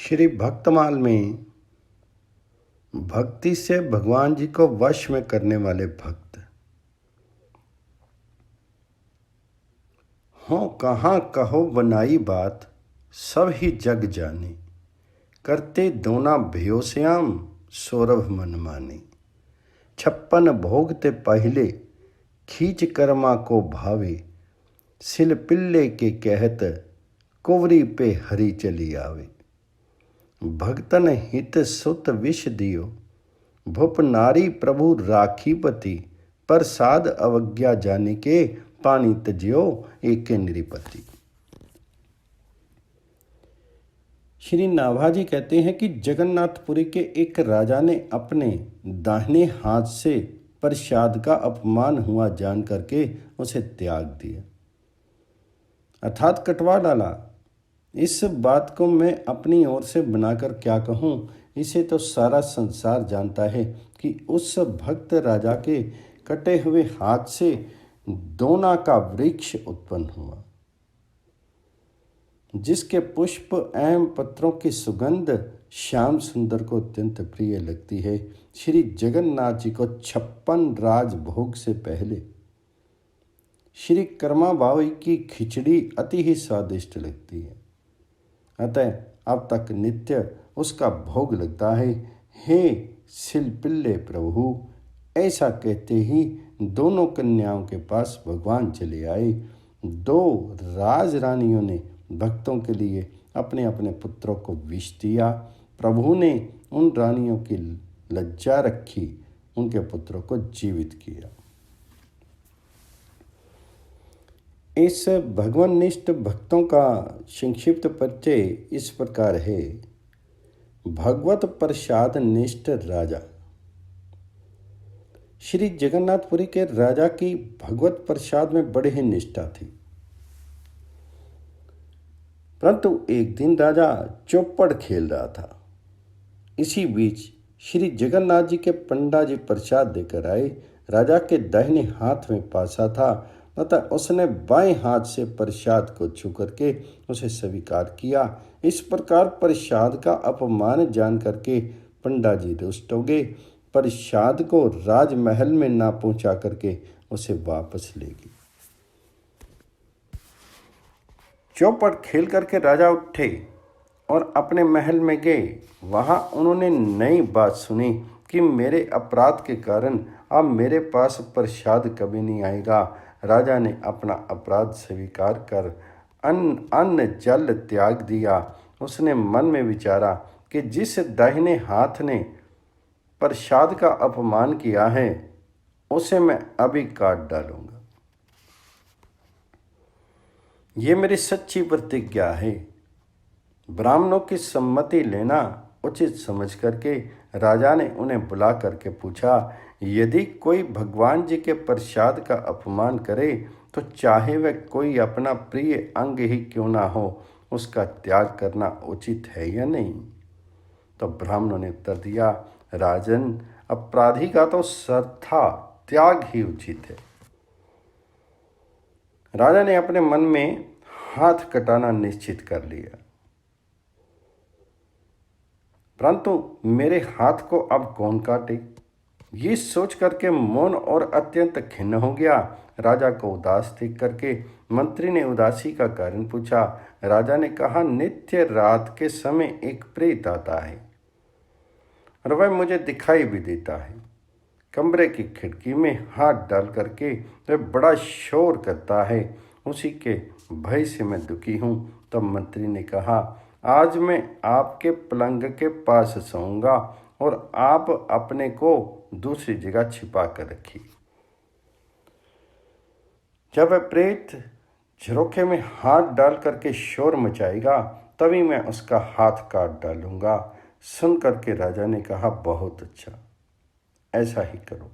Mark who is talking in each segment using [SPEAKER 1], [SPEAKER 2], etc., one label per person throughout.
[SPEAKER 1] श्री भक्तमाल में भक्ति से भगवान जी को वश में करने वाले भक्त हो कहाँ कहो बनाई बात सब ही जग जाने करते दोना भयो श्याम सौरभ मन माने 56 भोगते पहले खींच कर्मा को भावे सिल पिल्ले के कहत कुवरी पे हरी चली आवे भक्तन हित सुत विष दियो भूप नारी प्रभु राखीपति प्रसाद अवज्ञा जाने के पानी तजियो एके निरिपति। श्री नाभाजी कहते हैं कि जगन्नाथपुरी के एक राजा ने अपने दाहिने हाथ से प्रसाद का अपमान हुआ जान करके उसे त्याग दिया अर्थात कटवा डाला। इस बात को मैं अपनी ओर से बनाकर क्या कहूँ, इसे तो सारा संसार जानता है कि उस भक्त राजा के कटे हुए हाथ से दोना का वृक्ष उत्पन्न हुआ जिसके पुष्प एवं पत्रों की सुगंध श्याम सुंदर को अत्यंत प्रिय लगती है। श्री जगन्नाथ जी को 56 राज भोग से पहले श्री कर्मा बाई की खिचड़ी अति ही स्वादिष्ट लगती है, अतः अब तक नित्य उसका भोग लगता है। हे सिलपिल्ले प्रभु, ऐसा कहते ही दोनों कन्याओं के पास भगवान चले आए। दो राजरानियों ने भक्तों के लिए अपने अपने पुत्रों को विष दिया। प्रभु ने उन रानियों की लज्जा रखी, उनके पुत्रों को जीवित किया। इस भगवाननिष्ठ भक्तों का संक्षिप्त परिचय इस प्रकार है। भगवत प्रसाद निष्ठ राजा। श्री जगन्नाथपुरी के राजा की भगवत प्रसाद में बड़ी ही निष्ठा थी, परंतु एक दिन राजा चौपड़ खेल रहा था। इसी बीच श्री जगन्नाथ जी के पंडा जी प्रसाद देकर आए। राजा के दाहिने हाथ में पासा था, अतः उसने बाएं हाथ से प्रसाद को छू करके उसे स्वीकार किया। इस प्रकार प्रसाद का अपमान जान करके पंडा जी रुष्ट हो गए। प्रसाद को राजमहल में ना पहुंचा करके उसे वापस ले गए। चौपड़ खेल करके राजा उठे और अपने महल में गए। वहां उन्होंने नई बात सुनी कि मेरे अपराध के कारण अब मेरे पास प्रसाद कभी नहीं आएगा। राजा ने अपना अपराध स्वीकार कर अन्न जल त्याग दिया। उसने मन में विचारा कि जिस दाहिने हाथ ने प्रसाद का अपमान किया है उसे मैं अभी काट डालूंगा। ये मेरी सच्ची प्रतिज्ञा है। ब्राह्मणों की सम्मति लेना उचित समझ करके राजा ने उन्हें बुला करके पूछा, यदि कोई भगवान जी के प्रसाद का अपमान करे तो चाहे वह कोई अपना प्रिय अंग ही क्यों ना हो, उसका त्याग करना उचित है या नहीं? तो ब्राह्मणों ने उत्तर दिया, राजन, अपराधी का तो सर्वथा त्याग ही उचित है। राजा ने अपने मन में हाथ कटाना निश्चित कर लिया, परंतु मेरे हाथ को अब कौन काटे, ये सोच करके मौन और अत्यंत खिन्न हो गया। राजा को उदास देख करके मंत्री ने उदासी का कारण पूछा। राजा ने कहा, नित्य रात के समय एक प्रेत आता है और वह मुझे दिखाई भी देता है। कमरे की खिड़की में हाथ डाल करके वह बड़ा शोर करता है। उसी के भय से मैं दुखी हूँ। तब मंत्री ने कहा, आज मैं आपके पलंग के पास सोऊंगा और आप अपने को दूसरी जगह छिपा कर रखिए। जब वह प्रेत झरोखे में हाथ डाल करके शोर मचाएगा तभी मैं उसका हाथ काट डालूंगा। सुन करके राजा ने कहा, बहुत अच्छा, ऐसा ही करो।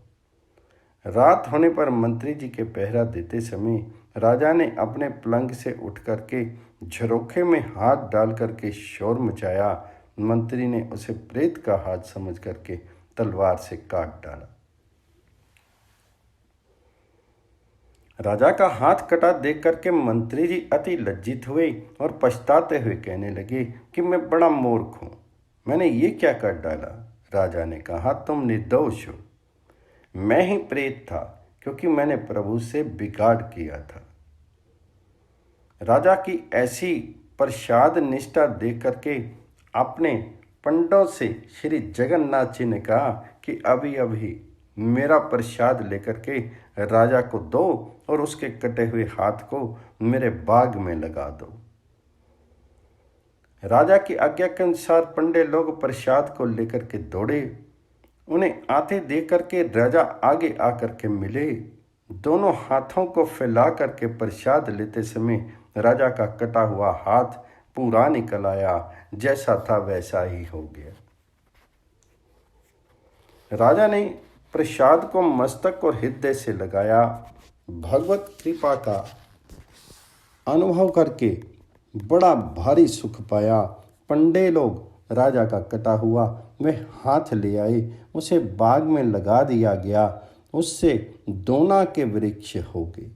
[SPEAKER 1] रात होने पर मंत्री जी के पहरा देते समय राजा ने अपने पलंग से उठ करके झरोखे में हाथ डाल करके शोर मचाया। मंत्री ने उसे प्रेत का हाथ समझ करके तलवार से काट डाला। राजा का हाथ कटा देख करके मंत्री जी अति लज्जित हुए और पछताते हुए कहने लगे कि मैं बड़ा मूर्ख हूँ, मैंने ये क्या कर डाला। राजा ने कहा, तुम निर्दोष हो, मैं ही प्रेत था क्योंकि मैंने प्रभु से बिगाड़ किया था। राजा की ऐसी प्रसाद निष्ठा देख करके अपने पंडों से श्री जगन्नाथ जी ने कहा कि अभी अभी मेरा प्रसाद लेकर के राजा को दो और उसके कटे हुए हाथ को मेरे बाग में लगा दो। राजा की आज्ञा के अनुसार पंडे लोग प्रसाद को लेकर के दौड़े। उन्हें आते देख करके राजा आगे आकर के मिले। दोनों हाथों को फैला करके प्रसाद लेते समय राजा का कटा हुआ हाथ पूरा निकल आया, जैसा था वैसा ही हो गया। राजा ने प्रसाद को मस्तक और हृदय से लगाया। भगवत कृपा का अनुभव करके बड़ा भारी सुख पाया। पंडे लोग राजा का कटा हुआ वह हाथ ले आए, उसे बाग में लगा दिया गया। उससे दोना के वृक्ष हो गए।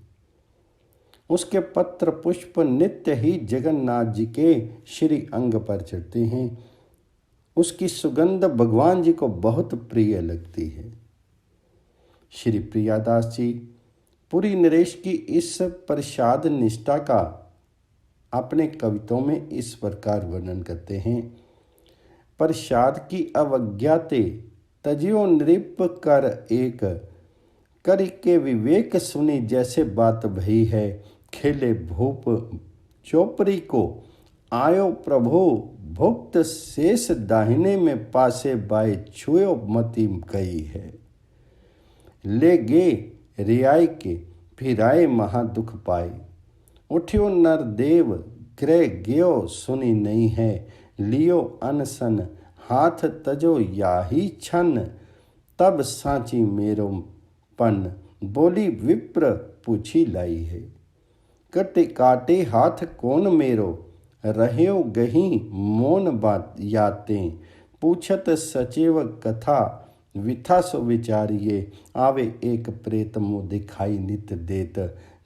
[SPEAKER 1] उसके पत्र पुष्प नित्य ही जगन्नाथ जी के श्री अंग पर चढ़ते हैं। उसकी सुगंध भगवान जी को बहुत प्रिय लगती है। श्री प्रियादास जी पुरी नरेश की इस प्रसाद निष्ठा का अपने कविताओं में इस प्रकार वर्णन करते हैं। प्रसाद की अवज्ञा ते तजियो नृप कर एक, कर के विवेक सुनी जैसे बात भई है। खेले भूप चौपरी को आयो प्रभु, भुक्त शेष दाहिने में पासे बाय छुयो मति गई है। ले गे रियाय के फिराए महादुख पाए, उठ्यो नर देव ग्रह गयो सुनी नहीं है। लियो अनसन हाथ तजो याही छन, तब सांची मेरो पन बोली विप्र पूछी लाई है। कटे काटे हाथ कौन मेरो, रह्यो गही मौन बात याते। पूछत सचेव कथा विथा सो विचारिए, आवे एक प्रेत मुँह दिखाई नित देत।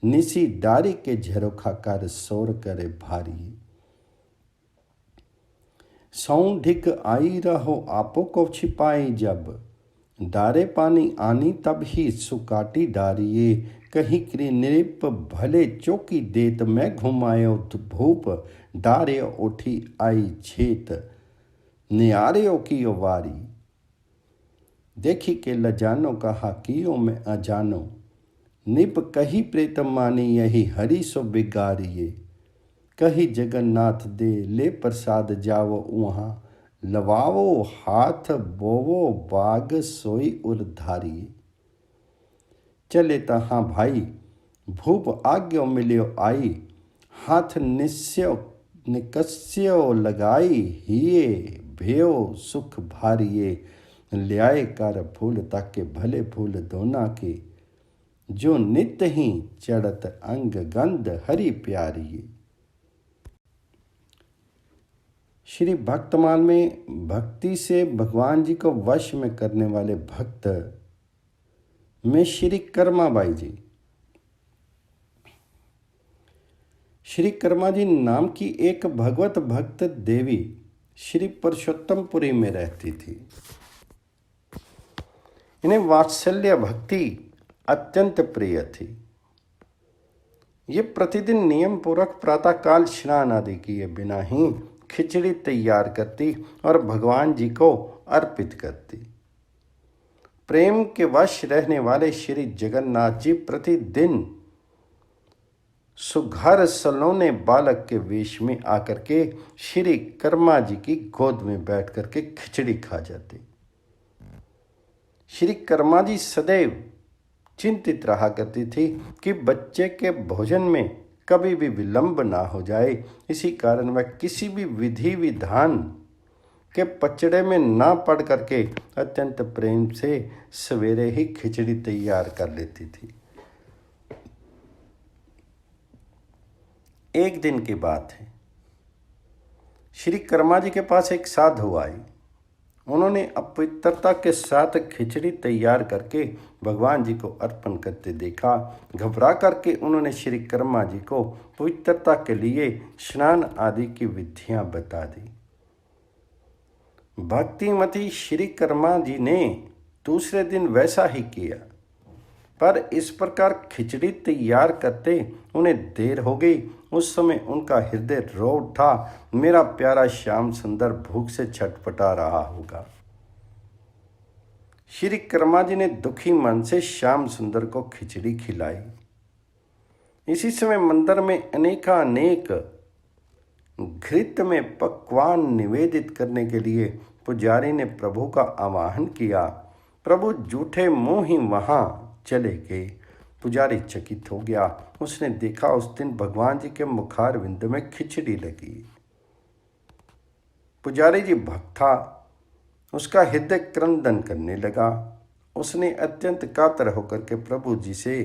[SPEAKER 1] निसी डारी के झरोखा कर सोर करे भारी। सौंढिक आई रहो आपो को छिपाई जब, डारे पानी आनी तब ही सुकाटी डारिये। कहीं क्री नृप भले चौकी देत, मैं घुमायो भूप डारे उठी आई छेत। नियारे की वारी देखी के लजानो कहा कियो मैं अजानो। निप कही प्रेत मानी यही हरि सो बिगारिये। कही जगन्नाथ दे ले प्रसाद जावो वहाँ, लवावो हाथ बोवो बाग सोई उर्धारिये। चले तहाँ भाई भूप आज्ञो मिलियो आई, हाथ निस्यो निकस्यो लगाई। हिये भयो सुख भारिये, ल्याए कर फूल ताके भले फूल दोना के। जो नित्य ही चढ़त अंग गंध हरि प्यारिये। श्री भक्तमाल में भक्ति से भगवान जी को वश में करने वाले भक्त में श्री कर्माबाई जी। श्री कर्मा जी नाम की एक भगवत भक्त देवी श्री पुरुषोत्तमपुरी में रहती थी। इन्हें वात्सल्य भक्ति अत्यंत प्रिय थी। ये प्रतिदिन नियम पूर्वक प्रातःकाल स्नान आदि किए बिना ही खिचड़ी तैयार करती और भगवान जी को अर्पित करती। प्रेम के वश रहने वाले श्री जगन्नाथ जी प्रतिदिन सुघर सलोने बालक के वेश में आकर के श्री कर्मा जी की गोद में बैठ करके खिचड़ी खा जाते। श्री कर्मा जी सदैव चिंतित रहा करती थी कि बच्चे के भोजन में कभी भी विलंब ना हो जाए। इसी कारण वह किसी भी विधि विधान के पचड़े में ना पड़ करके अत्यंत प्रेम से सवेरे ही खिचड़ी तैयार कर लेती थी। एक दिन की बात है, श्री कर्मा जी के पास एक साधु आई। उन्होंने अपवित्रता के साथ खिचड़ी तैयार करके भगवान जी को अर्पण करते देखा। घबरा करके उन्होंने श्री कर्मा जी को पवित्रता के लिए स्नान आदि की विधियां बता दी। भक्तिमती श्री कर्मा जी ने दूसरे दिन वैसा ही किया, पर इस प्रकार खिचड़ी तैयार करते उन्हें देर हो गई। उस समय उनका हृदय रो उठा, मेरा प्यारा श्याम सुंदर भूख से छटपटा रहा होगा। श्री कर्मा जी ने दुखी मन से श्याम सुंदर को खिचड़ी खिलाई। इसी समय मंदिर में अनेकानेक घृत में पकवान निवेदित करने के लिए पुजारी ने प्रभु का आवाहन किया। प्रभु जूठे मुंह ही वहां चले गए। पुजारी चकित हो गया। उसने देखा उस दिन भगवान जी के मुखार विंद में खिचड़ी लगी। पुजारी जी भक्त था, उसका हृदय क्रंदन करने लगा। उसने अत्यंत कातर होकर के प्रभु जी से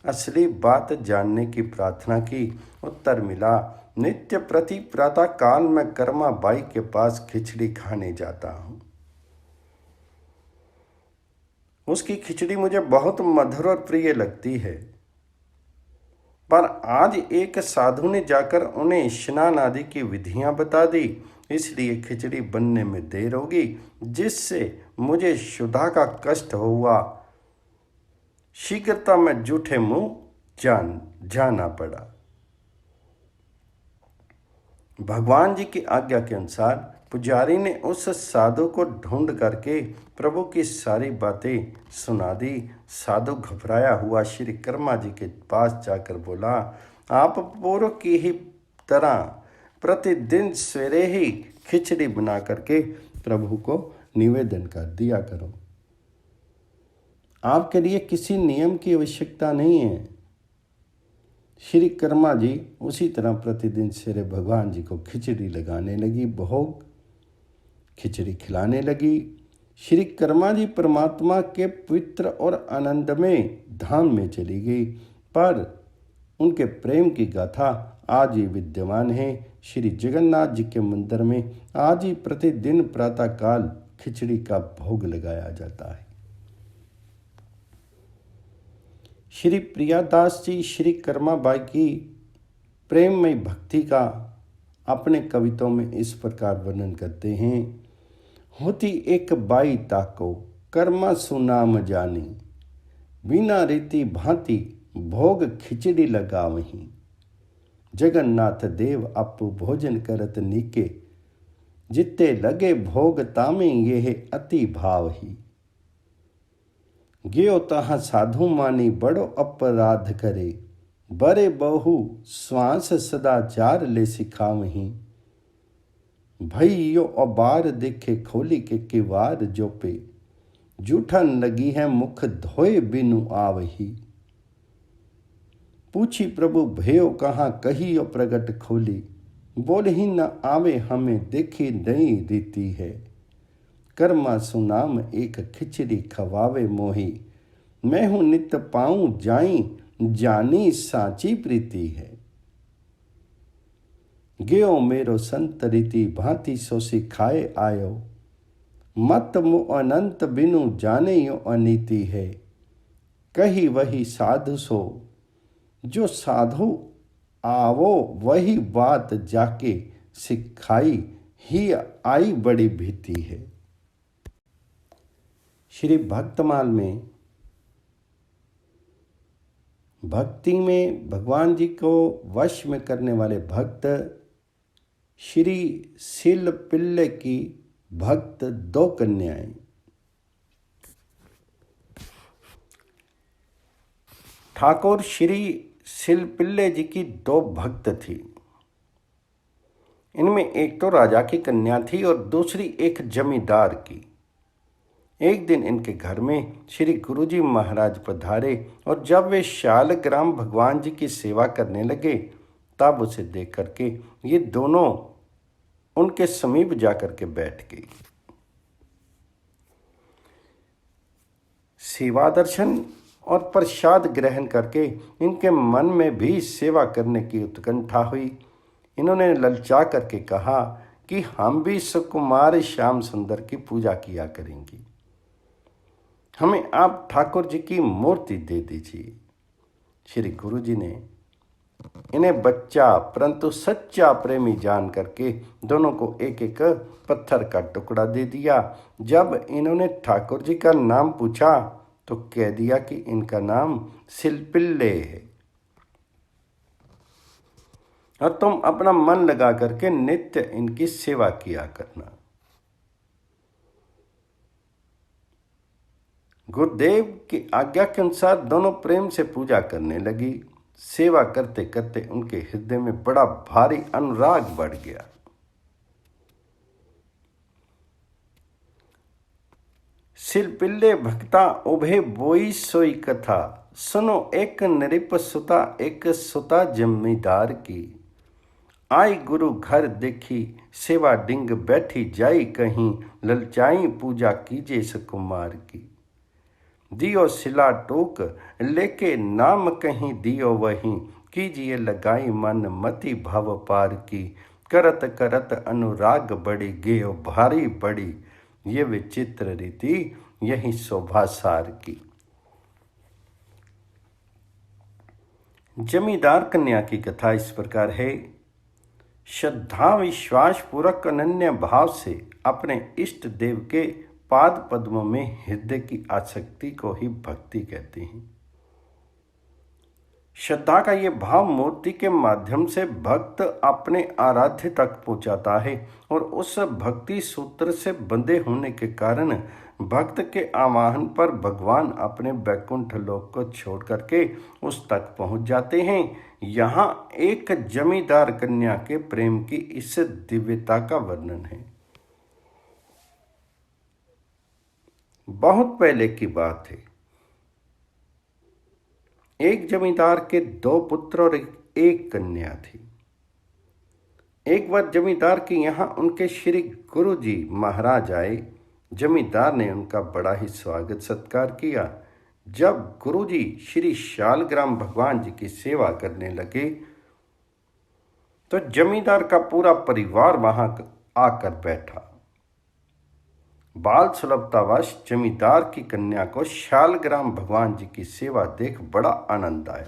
[SPEAKER 1] असली बात जानने की प्रार्थना की। उत्तर मिला, नित्य प्रति प्रातः काल में कर्मा बाई के पास खिचड़ी खाने जाता हूँ। उसकी खिचड़ी मुझे बहुत मधुर और प्रिय लगती है, पर आज एक साधु ने जाकर उन्हें स्नान आदि की विधियां बता दी, इसलिए खिचड़ी बनने में देर होगी, जिससे मुझे क्षुधा का कष्ट हुआ। शीघ्रता में जूठे मुंह जाना पड़ा। भगवान जी की आज्ञा के अनुसार पुजारी ने उस साधु को ढूंढ करके प्रभु की सारी बातें सुना दी। साधु घबराया हुआ श्री कर्मा जी के पास जाकर बोला, आप पूर्व की ही तरह प्रतिदिन सवेरे ही खिचड़ी बना करके प्रभु को निवेदन कर दिया करो। आपके लिए किसी नियम की आवश्यकता नहीं है। श्री कर्मा जी उसी तरह प्रतिदिन सवेरे भगवान जी को खिचड़ी लगाने लगी, भोग खिचड़ी खिलाने लगी। श्री कर्मा जी परमात्मा के पवित्र और आनंदमय धाम में चली गई, पर उनके प्रेम की गाथा आज ही विद्यमान है। श्री जगन्नाथ जी के मंदिर में आज ही प्रतिदिन प्रातःकाल खिचड़ी का भोग लगाया जाता है। श्री प्रियादास जी श्री कर्मा बाई की प्रेममय भक्ति का अपने कविताओं में इस प्रकार वर्णन करते हैं। होती एक बाई ताको कर्मा सुनाम जानी, बिना रीति भांति भोग खिचड़ी लगा वहीं। जगन्नाथ देव अपु भोजन करत नीके, जिते लगे भोग तामे ये अति भाव ही। गयो तहाँ साधु मानी बड़ो अपराध करे, बरे बहु श्वास सदाचार ले सिखावहीं। भइयो अबार देखे खोली के किवार जोपे, जूठन लगी है मुख धोए बिनु आवही। पूछी प्रभु भयो कहाँ कहियो प्रगट खोली, बोल ही न आवे हमें देखी नई रीति है। कर्मा सुनाम एक खिचड़ी खवावे मोही, मैं हूँ नित पाऊं जाई जानी साची प्रीति है। गयो मेरो संत रीति भांति सो सिखाए आयो, मत मु अनंत बिनु जाने यो अनीति है। कही वही साधु सो, जो साधु आवो वही बात जाके सिखाई ही आई बड़ी भीति है। श्री भक्तमाल में भक्ति में भगवान जी को वश में करने वाले भक्त श्री सिल पिल्ले की भक्त दो कन्याएं। ठाकुर श्री सिल पिल्ले जी की दो भक्त थी। इनमें एक तो राजा की कन्या थी और दूसरी एक जमींदार की। एक दिन इनके घर में श्री गुरुजी महाराज पधारे और जब वे शालग्राम भगवान जी की सेवा करने लगे, तब उसे देख करके ये दोनों उनके समीप जाकर के बैठ गई। सेवा दर्शन और प्रसाद ग्रहण करके इनके मन में भी सेवा करने की उत्कंठा हुई। इन्होंने ललचा करके कहा कि हम भी सुकुमार श्याम सुंदर की पूजा किया करेंगी। हमें आप ठाकुर जी की मूर्ति दे दीजिए। श्री गुरु जी ने इन्हें बच्चा परंतु सच्चा प्रेमी जान करके दोनों को एक एक पत्थर का टुकड़ा दे दिया। जब इन्होंने ठाकुर जी का नाम पूछा तो कह दिया कि इनका नाम सिलपिल्ले है और तुम अपना मन लगा करके नित्य इनकी सेवा किया करना। गुरुदेव की आज्ञा के अनुसार दोनों प्रेम से पूजा करने लगी। सेवा करते करते उनके हृदय में बड़ा भारी अनुराग बढ़ गया। सिलपिल्ले भक्ता उभे बोई सोई कथा, सुनो एक नृप सुता एक सुता जमींदार की। आई गुरु घर देखी सेवा डिंग बैठी जाई कहीं, ललचाई पूजा कीजे सुकुमार की। दियो सिला टोक लेके नाम कहीं दियो वहीं, कीजिए लगाई मन मति भव पार की। करत करत अनुराग बड़ी गेयो भारी बड़ी, ये विचित्र रीति यही शोभा सार की। जमींदार कन्या की कथा इस प्रकार है। श्रद्धा विश्वास पूर्वक अनन्य भाव से अपने इष्ट देव के पाद पद्मों में हृदय की आसक्ति को ही भक्ति कहते हैं। श्रद्धा का ये भाव मूर्ति के माध्यम से भक्त अपने आराध्य तक पहुंचाता है और उस भक्ति सूत्र से बंधे होने के कारण भक्त के आवाहन पर भगवान अपने वैकुंठ लोक को छोड़ करके उस तक पहुंच जाते हैं। यहाँ एक जमींदार कन्या के प्रेम की इस दिव्यता का वर्णन है। बहुत पहले की बात है। एक जमींदार के 2 पुत्र और एक कन्या थी। एक बार जमींदार के यहाँ उनके श्री गुरु जी महाराज आए। जमींदार ने उनका बड़ा ही स्वागत सत्कार किया। जब गुरु जी श्री शालग्राम भगवान जी की सेवा करने लगे तो जमींदार का पूरा परिवार वहां आकर बैठा। बाल सुलभतावश जमींदार की कन्या को शालग्राम भगवान जी की सेवा देख बड़ा आनंद आया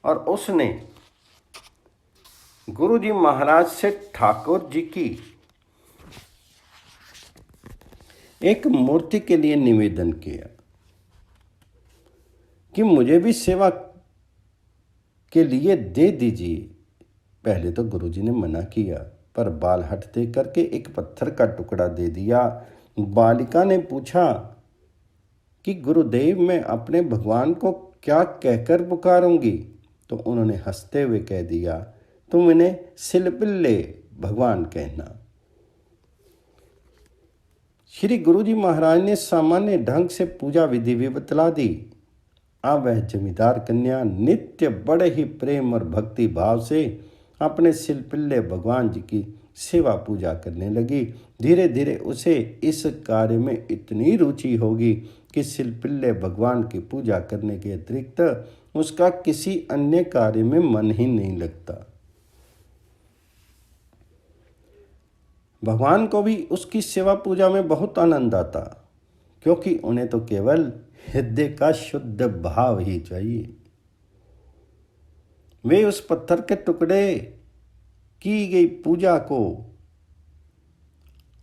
[SPEAKER 1] और उसने गुरु जी महाराज से ठाकुर जी की एक मूर्ति के लिए निवेदन किया कि मुझे भी सेवा के लिए दे दीजिए। पहले तो गुरु जी ने मना किया, पर बाल हट दे करके एक पत्थर का टुकड़ा दे दिया। बालिका ने पूछा कि गुरुदेव मैं अपने भगवान को क्या कहकर पुकारूंगी? तो उन्होंने हंसते हुए कह दिया, तुम इन्हें सिलपिल्ले भगवान कहना। श्री गुरु जी महाराज ने सामान्य ढंग से पूजा विधि भी बतला दी। अब वह जमींदार कन्या नित्य बड़े ही प्रेम और भक्ति भाव से अपने सिलपिल्ले भगवान जी की सेवा पूजा करने लगी। धीरे धीरे उसे इस कार्य में इतनी रुचि होगी कि सिलपिल्ले भगवान की पूजा करने के अतिरिक्त उसका किसी अन्य कार्य में मन ही नहीं लगता। भगवान को भी उसकी सेवा पूजा में बहुत आनंद आता, क्योंकि उन्हें तो केवल हृदय का शुद्ध भाव ही चाहिए। वे उस पत्थर के टुकड़े की गई पूजा को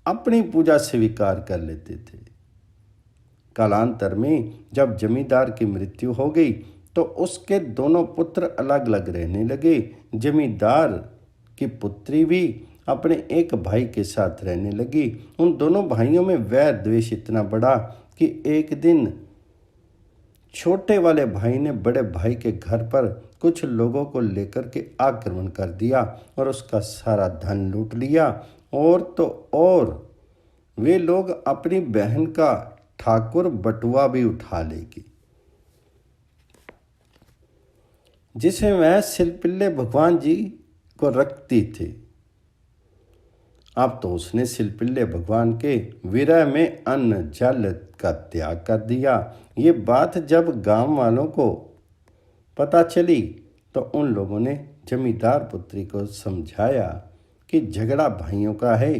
[SPEAKER 1] अपनी पूजा स्वीकार कर लेते थे। कालांतर में जब जमींदार की मृत्यु हो गई तो उसके दोनों पुत्र अलग अलग रहने लगे। जमींदार की पुत्री भी अपने एक भाई के साथ रहने लगी। उन दोनों भाइयों में वैर द्वेष इतना बड़ा कि एक दिन छोटे वाले भाई ने बड़े भाई के घर पर कुछ लोगों को लेकर के आक्रमण कर दिया और उसका सारा धन लूट लिया। और तो और वे लोग अपनी बहन का ठाकुर बटुआ भी उठा लेगी, जिसे वह सिलपिल्ले भगवान जी को रखती थी। अब तो उसने सिलपिल्ले भगवान के विरह में अन्न जल का त्याग कर दिया। ये बात जब गांव वालों को पता चली तो उन लोगों ने जमींदार पुत्री को समझाया कि झगड़ा भाइयों का है।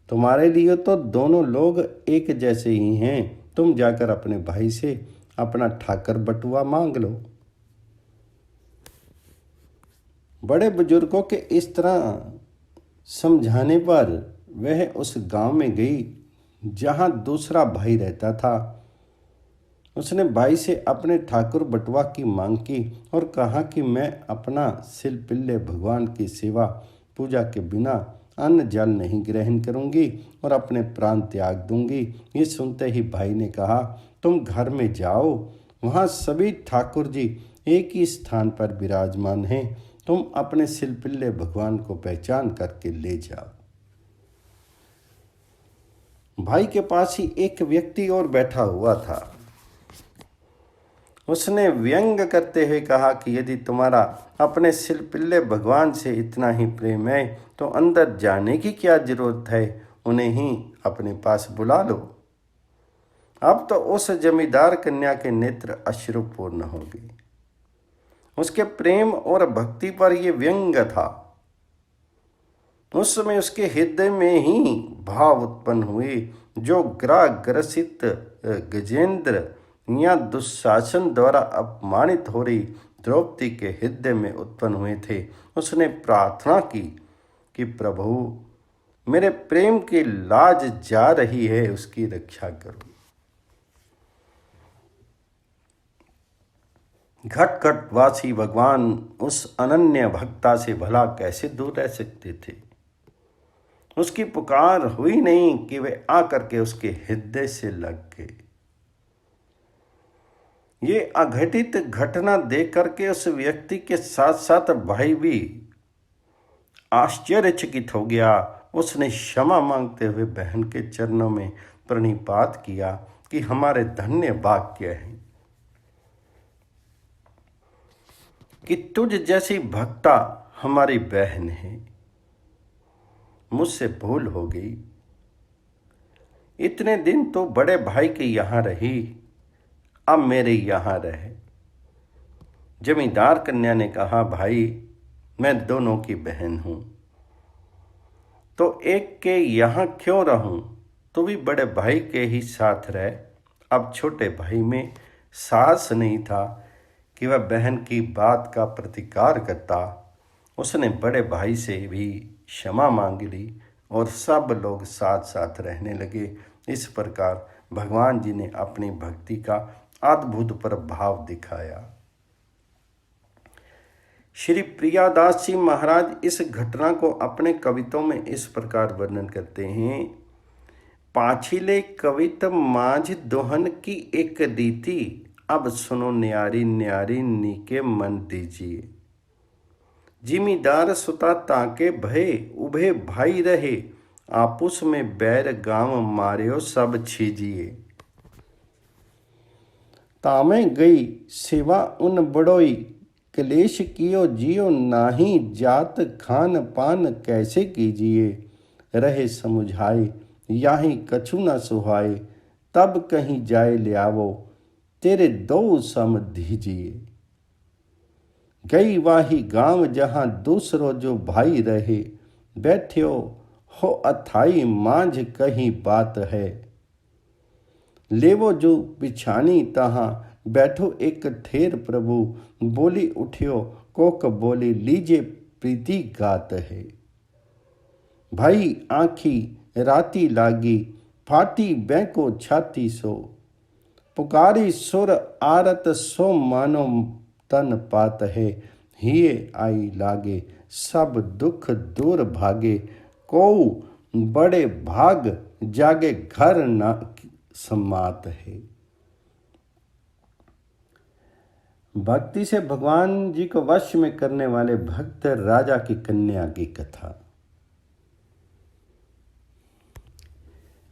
[SPEAKER 1] तुम्हारे लिए तो दोनों लोग एक जैसे ही हैं। तुम जाकर अपने भाई से अपना ठाकर बटुआ मांग लो। बड़े बुजुर्गों के इस तरह समझाने पर वह उस गांव में गई जहां दूसरा भाई रहता था। उसने भाई से अपने ठाकुर बटुआ की मांग की और कहा कि मैं अपना सिल पिल्ले भगवान की सेवा पूजा के बिना अन्न जल नहीं ग्रहण करूंगी और अपने प्राण त्याग दूंगी। ये सुनते ही भाई ने कहा, तुम घर में जाओ, वहाँ सभी ठाकुर जी एक ही स्थान पर विराजमान हैं। तुम अपने सिलपिल्ले भगवान को पहचान करके ले जाओ। भाई के पास ही एक व्यक्ति और बैठा हुआ था। उसने व्यंग करते हुए कहा कि यदि तुम्हारा अपने सिलपिल्ले भगवान से इतना ही प्रेम है तो अंदर जाने की क्या जरूरत है, उन्हें ही अपने पास बुला लो। अब तो उस जमींदार कन्या के नेत्र अश्रुपूर्ण हो गए। उसके प्रेम और भक्ति पर यह व्यंग था। उस समय उसके हृदय में ही भाव उत्पन्न हुए जो ग्राह ग्रसित गजेंद्र या दुशासन द्वारा अपमानित हो रही द्रौपदी के हृदय में उत्पन्न हुए थे। उसने प्रार्थना की कि प्रभु, मेरे प्रेम की लाज जा रही है, उसकी रक्षा करो। घट वासी भगवान उस अनन्य भक्ता से भला कैसे दूर रह सकते थे। उसकी पुकार हुई नहीं कि वे आकर के उसके हृदय से लग गए। ये अघटित घटना देख करके उस व्यक्ति के साथ साथ भाई भी आश्चर्यचकित हो गया। उसने क्षमा मांगते हुए बहन के चरणों में प्रणिपात किया कि हमारे धन्य भाग्य हैं कि तुझ जैसी भक्ता हमारी बहन है। मुझसे भूल हो गई। इतने दिन तो बड़े भाई के यहाँ रही, अब मेरे यहाँ रहे। जमींदार कन्या ने कहा, भाई मैं दोनों की बहन हूं, तो एक के यहाँ क्यों रहूं? तू भी बड़े भाई के ही साथ रह। अब छोटे भाई में साहस नहीं था कि वह बहन की बात का प्रतिकार करता। उसने बड़े भाई से भी क्षमा मांग ली और सब लोग साथ साथ रहने लगे। इस प्रकार भगवान जी ने अपनी भक्ति का अद्भुत प्रभाव दिखाया। श्री प्रियादास जी महाराज इस घटना को अपने कवितों में इस प्रकार वर्णन करते हैं। पाछिले कवित माझ दोहन की एक रीति, अब सुनो न्यारी न्यारी नीके मन दीजिए। जिमीदार सुता ताके भय उभे भाई रहे, आपुस में बैर गांव मार्यो सब छीजिए। तामे गई सेवा उन बड़ोई, क्लेश कियो जियो नाही, जात खान पान कैसे कीजिए। रहे समुझाए याही कछु न सुहाए, तब कहीं जाए ले आवो तेरे दो सम दीजिए। गई वाही गांव जहां दूसरो जो भाई रहे, बैठ्यो हो अथाई मांझ कहीं बात है। लेवो जो बिछानी तहां बैठो एक ठेर प्रभु, बोली उठियो कोक बोली लीजे प्रीति गात है। भाई आँखी राती लागी, फाटी बैंको छाती सो, पुकारी सुर आरत सो मानो तन पात है। हिये आई लागे सब दुख दूर भागे, को बड़े भाग जागे घर न सम्मात है। भक्ति से भगवान जी को वश में करने वाले भक्त राजा की कन्या की कथा।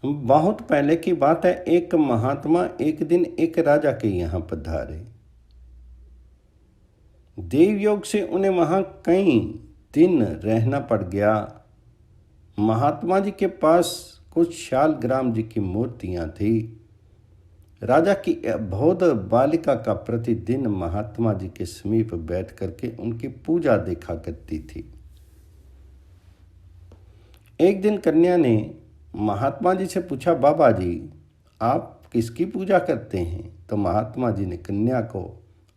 [SPEAKER 1] बहुत पहले की बात है। एक महात्मा एक दिन एक राजा के यहाँ पधारे। देवयोग से उन्हें वहां कई दिन रहना पड़ गया। महात्मा जी के पास कुछ शालग्राम जी की मूर्तियां थी। राजा की अबोध बालिका का प्रतिदिन महात्मा जी के समीप बैठ करके उनकी पूजा देखा करती थी। एक दिन कन्या ने महात्मा जी से पूछा, बाबा जी आप किसकी पूजा करते हैं? तो महात्मा जी ने कन्या को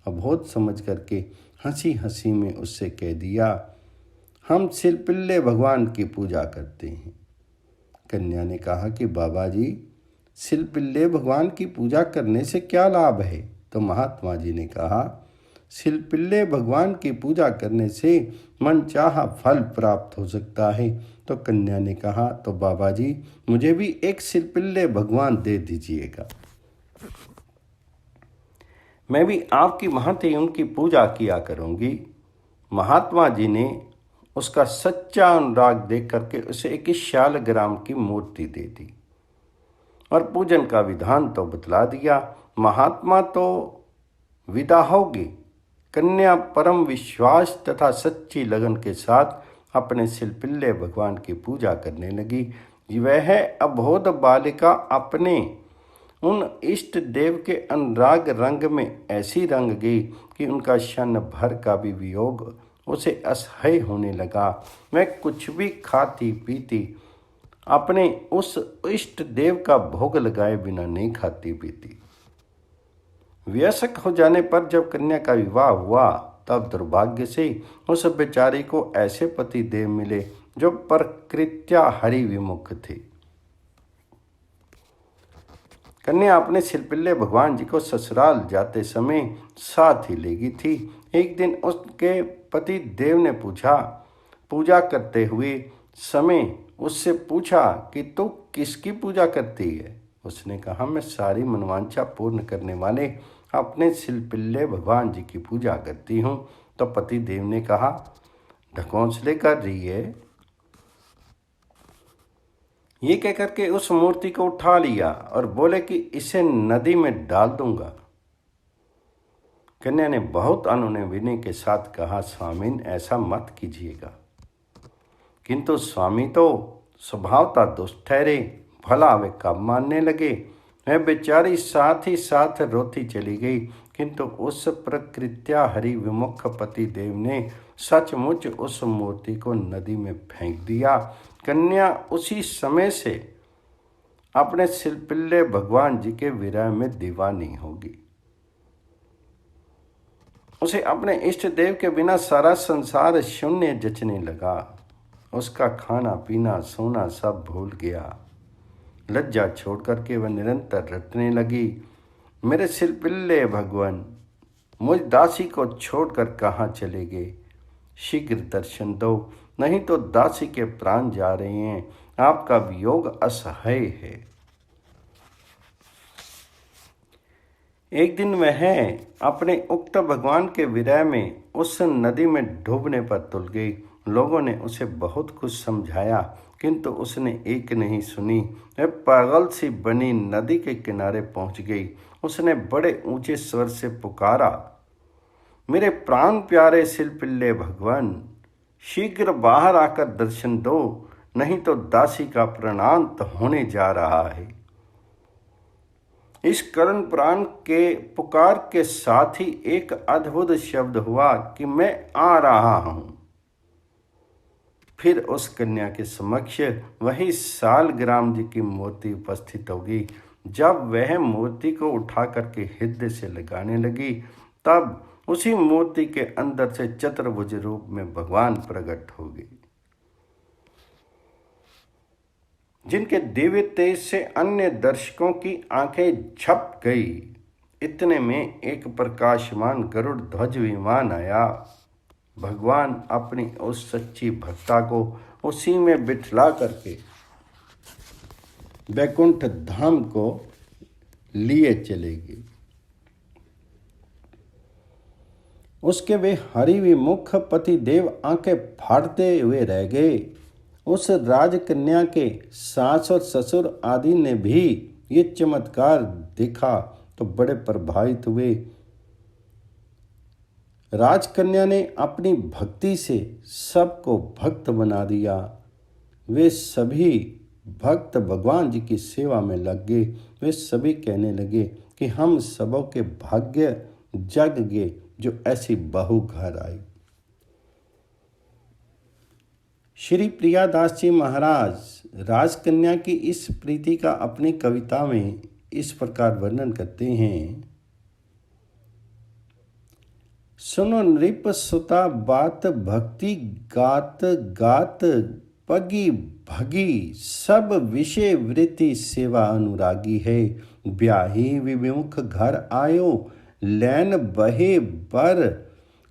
[SPEAKER 1] अबोध समझ करके हंसी हंसी में उससे कह दिया, हम सिलपिल्ले भगवान की पूजा करते हैं। कन्या ने कहा कि बाबा जी सिलपिल्ले भगवान की पूजा करने से क्या लाभ है? तो महात्मा जी ने कहा, सिलपिल्ले भगवान की पूजा करने से मनचाहा फल प्राप्त हो सकता है। तो कन्या ने कहा, तो बाबा जी मुझे भी एक सिलपिल्ले भगवान दे दीजिएगा, मैं भी आपकी भांति उनकी पूजा किया करूंगी। महात्मा जी ने उसका सच्चा अनुराग देख करके उसे एक शालग्राम की मूर्ति दे दी और पूजन का विधान तो बतला दिया। महात्मा तो विदा होगी। कन्या परम विश्वास तथा सच्ची लगन के साथ अपने सिलपिल्ले भगवान की पूजा करने लगी। वह अबोध बालिका अपने उन इष्ट देव के अनुराग रंग में ऐसी रंग गई कि उनका क्षण भर का भी वियोग उसे असह्य होने लगा। वह कुछ भी खाती पीती अपने उस इष्ट देव का भोग लगाए बिना नहीं खाती पीती। वयस्क हो जाने पर जब कन्या का विवाह हुआ तब दुर्भाग्य से उस बेचारी को ऐसे पति देव मिले जो प्रकृत्या हरि विमुख थे। कन्या अपने सिलपिल्ले भगवान जी को ससुराल जाते समय साथ ही ले गई थी। एक दिन उसके पति देव ने पूजा करते हुए समय उससे पूछा कि तू किसकी पूजा करती है? उसने कहा, मैं सारी मनवांछा पूर्ण करने वाले अपने सिलपिल्ले भगवान जी की पूजा करती हूँ। तो पति देव ने कहा, ढकोंसले कर रही है? ये कहकर के उस मूर्ति को उठा लिया और बोले कि इसे नदी में डाल दूंगा। कन्या ने बहुत अनुनय विनय के साथ कहा, स्वामीन ऐसा मत कीजिएगा। किंतु स्वामी तो स्वभावतः दुष्ट ठहरे। भला वे कब मानने लगे। वह बेचारी साथ ही साथ रोती चली गई। किंतु उस प्रकृत्या हरि विमुख पति देव ने सचमुच उस मूर्ति को नदी में फेंक दिया। कन्या उसी समय से अपने सिलपिल्ले भगवान जी के विरह में दीवानी होगी। उसे अपने इष्ट देव के बिना सारा संसार शून्य जचने लगा। उसका खाना पीना सोना सब भूल गया। लज्जा छोड़ करके वह निरंतर रटने लगी, मेरे सिलपिल्ले भगवान मुझ दासी को छोड़कर कहाँ चले गए? शीघ्र दर्शन दो, नहीं तो दासी के प्राण जा रहे हैं। आपका वियोग असह्य है। एक दिन वह अपने उक्त भगवान के विरह में उस नदी में डूबने पर तुल गई। लोगों ने उसे बहुत कुछ समझाया किंतु उसने एक नहीं सुनी। वह पागल सी बनी नदी के किनारे पहुंच गई। उसने बड़े ऊंचे स्वर से पुकारा, मेरे प्राण प्यारे सिलपिल्ले भगवान, शीघ्र बाहर आकर दर्शन दो, नहीं तो दासी का प्राणांत होने जा रहा है। इस करुण प्राण के पुकार के साथ ही एक अद्भुत शब्द हुआ कि मैं आ रहा हूं। फिर उस कन्या के समक्ष वही सालग्राम जी की मूर्ति उपस्थित होगी। जब वह मूर्ति को उठा करके हृदय से लगाने लगी तब उसी मूर्ति के अंदर से चतुर्भुज रूप में भगवान प्रकट हो गए, जिनके दिव्य तेज से अन्य दर्शकों की आंखें झप गई। इतने में एक प्रकाशमान गरुड़ ध्वज विमान आया। भगवान अपनी उस सच्ची भक्ता को उसी में बिठला करके वैकुंठ धाम को लिए चले गए। उसके वे हरि विमुख पति देव आंखें फाड़ते हुए रह गए। उस राजकन्या के सास और ससुर आदि ने भी ये चमत्कार देखा तो बड़े प्रभावित हुए। राजकन्या ने अपनी भक्ति से सबको भक्त बना दिया। वे सभी भक्त भगवान जी की सेवा में लग गए। वे सभी कहने लगे कि हम सबों के भाग्य जग गए जो ऐसी बहू घर आई। श्री प्रियादास जी महाराज राजकन्या की इस प्रीति का अपनी कविता में इस प्रकार वर्णन करते हैं। सुनो नृप सुता बात भक्ति गात गात पगी भगी सब विषय वृत्ति सेवा अनुरागी है। ब्याही विमुख घर आयो लैन बहे बर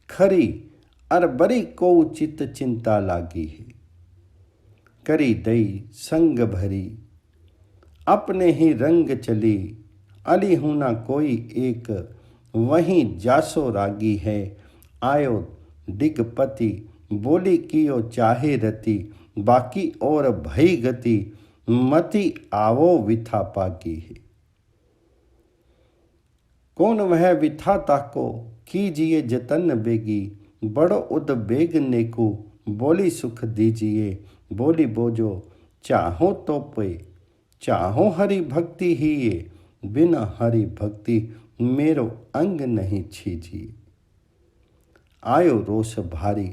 [SPEAKER 1] खरी अरबरी को चित चिंता लागी है। करी दई संग भरी अपने ही रंग चली अली हूँ ना कोई एक वहीं जासो रागी है। आयो दिगपति बोली कियो चाहे रति बाकी और भई गति मति आवो विथा पाकी है। कौन वह विथा ताको कीजिए जतन बेगी बड़ो उद्वेग नेकु बोली सुख दीजिए। बोली बोझो चाहो तो पे चाहो हरि भक्ति ही ये बिना हरि भक्ति मेरो अंग नहीं छीजिए। आयो रोष भारी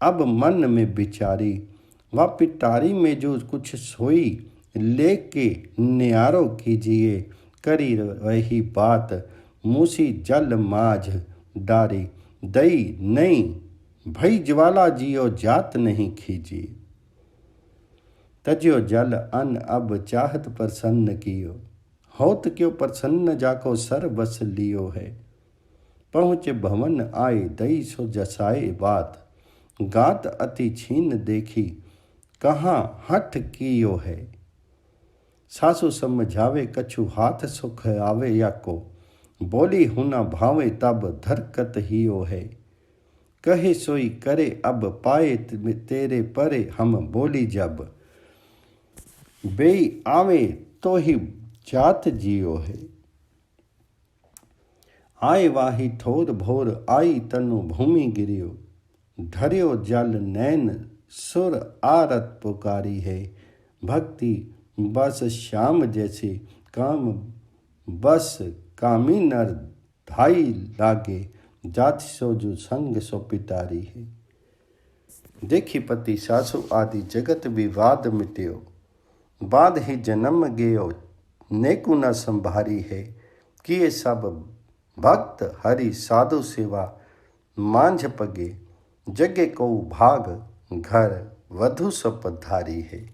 [SPEAKER 1] अब मन में बिचारी व पिटारी में जो कुछ सोई लेके न्यारो कीजिए। करी वही बात मूसी जल माझ डारी दई नहीं भई ज्वाला जियो जात नहीं खीजिए। तज्यो जल अन अब चाहत प्रसन्न कियो होत क्यों प्रसन्न जाको सर बस लियो है। पहुँच भवन आए दई सो जसाए बात गात अति छीन देखी कहाँ हठ कियो है। सासु समझावे कछु हाथ सुख आवे या को बोली हुना भावे तब धरकत हियो है। कहे सोई करे अब पाए तेरे परे हम बोली जब बेई आवे तो ही जात जियो है। आए वाही थोर भोर आई तनु भूमि गिरियो धरियो जल नैन सुर आरत पुकारी है। भक्ति बस श्याम जैसे काम बस कामी नर धाई लागे जाति सो जो संग सो पिटारी है। देखी पति सासु आदि जगत विवाद मिट्यो बाद ही जन्म गयो नेकु न संभारी है। किए सब भक्त हरि साधु सेवा मांझ पगे जगे को भाग घर वधु सो पधारी है।